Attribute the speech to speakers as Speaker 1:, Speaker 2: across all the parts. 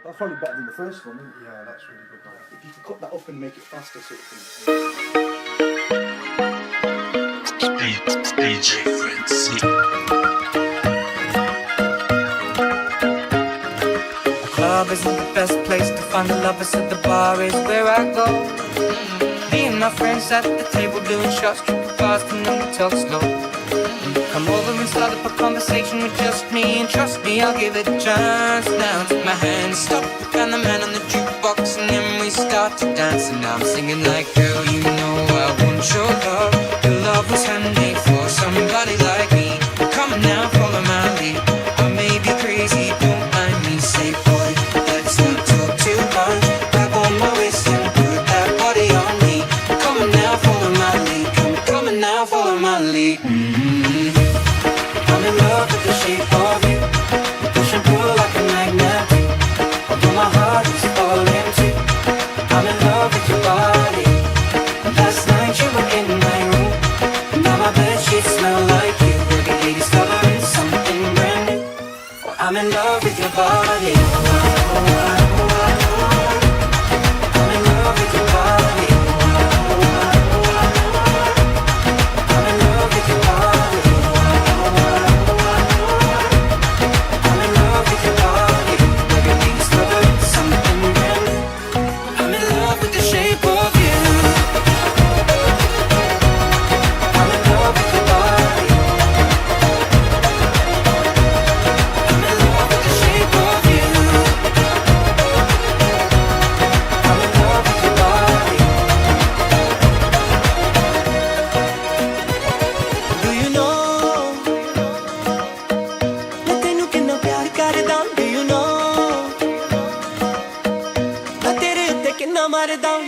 Speaker 1: That's probably better than the first one, isn't it?
Speaker 2: Yeah, that's really good. Though.
Speaker 1: If you could cut that up and make it faster, sort of thing.
Speaker 3: dezifrenzy.
Speaker 4: The club isn't the best place to find the lovers, so the bar is where I go. Me and my friends at the table doing shots, tripping fast, and then we talk slow. Come over and start up a conversation with just me, and trust me, I'll give it a chance. Now take my hand, stop, and the man on the jukebox, and then we start to dance. And I'm singing like, girl, you know I want your love. Your love was handmade for somebody like me. Come on now, follow my lead. I may be crazy, don't mind me. Say, boy, let's not talk too much. Grab on my waist and put that body on me. Come on now, follow my lead. Come on now, follow my lead. I'm in love with the shape of you. You push and pull like a magnet. Although my heart is falling too. I'm in love with your body. Last night you were in my room. Now my bedsheets smell like you. Every day discovering something brand new. I'm in love with your body. I'm in love with your body. I'm in love with your body.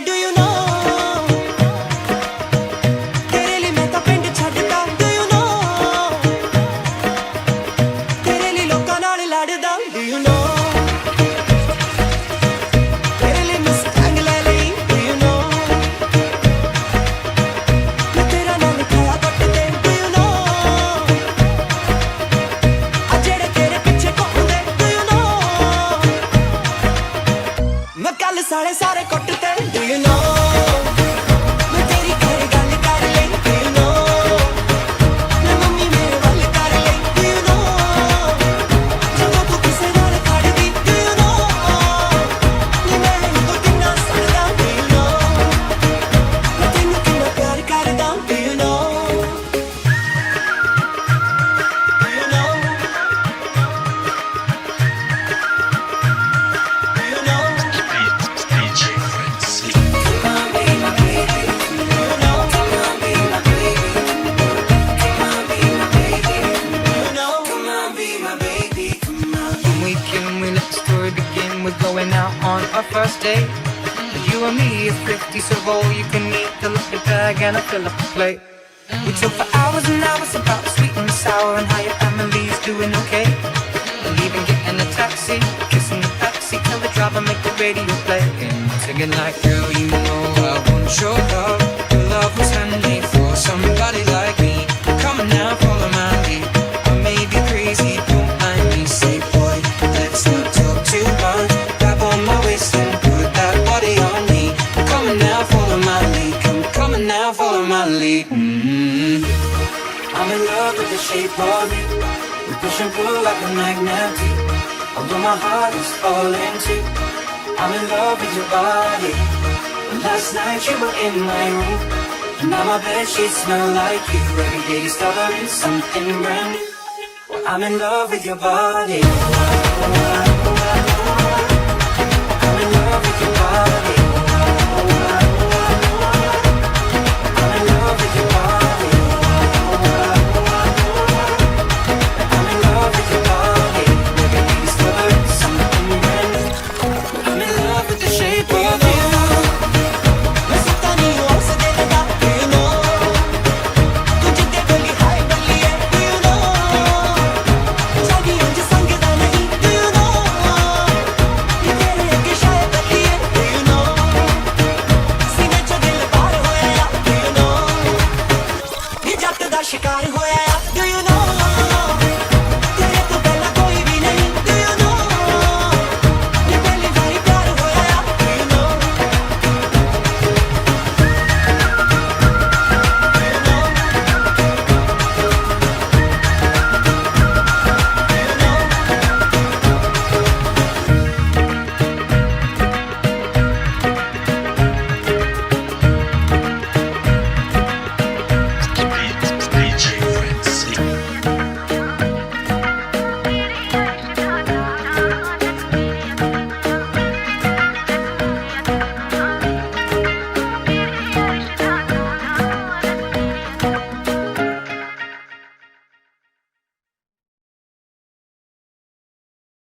Speaker 4: Do you know? तेरे लिए मैं तो पिंड छड्डदा. Do you know? तेरे लिए लोकां नाल लड़दा. Do you know? तेरे लिए Mustang ले लई. Do you know? मैं तेरा नाम लिखाया पट्टे. Do you know? आ जेड़े तेरे पिछे घुमदे. Do you know? मैं कल साढ़े सारे कुट्टते. Do you know? मैं तेरी घर गल कर ले. Do you know? मैं मम्मी मेरे वाल कर ले. Do you know? जदों तू किसे नाल खड़दी. Do you know? नी मैं इनको किन्ना सड़दा. Do you know? मैं तैनू किन्ना प्यार करदा. Do you know? Do you know? Do you know?
Speaker 3: dezifrenzy.
Speaker 4: We're going out on our first date. You and me is 50, so roll you can eat. Fill up your bag and I fill up the plate. We talk for hours and hours about sweet and sour and how your family's doing okay. And even getting a taxi, kissing the backseat, tell the driver make the radio play. And singing like, girl, you know I want your love. Your love was handmade for somebody like me. Come on now, follow my lead. I may be crazy, don't mind me. Say, boy, let's not talk too much. Grab on my waist and put that body on me. Come on now, follow my lead. Come on now, follow my lead. I'm in love with the shape of you. We push and pull like a magnet. Although my heart is falling too. I'm in love with your body. Last night you were in my room. Now my bedsheets smell like you. Every day discovering something brand new. I'm in love with your body.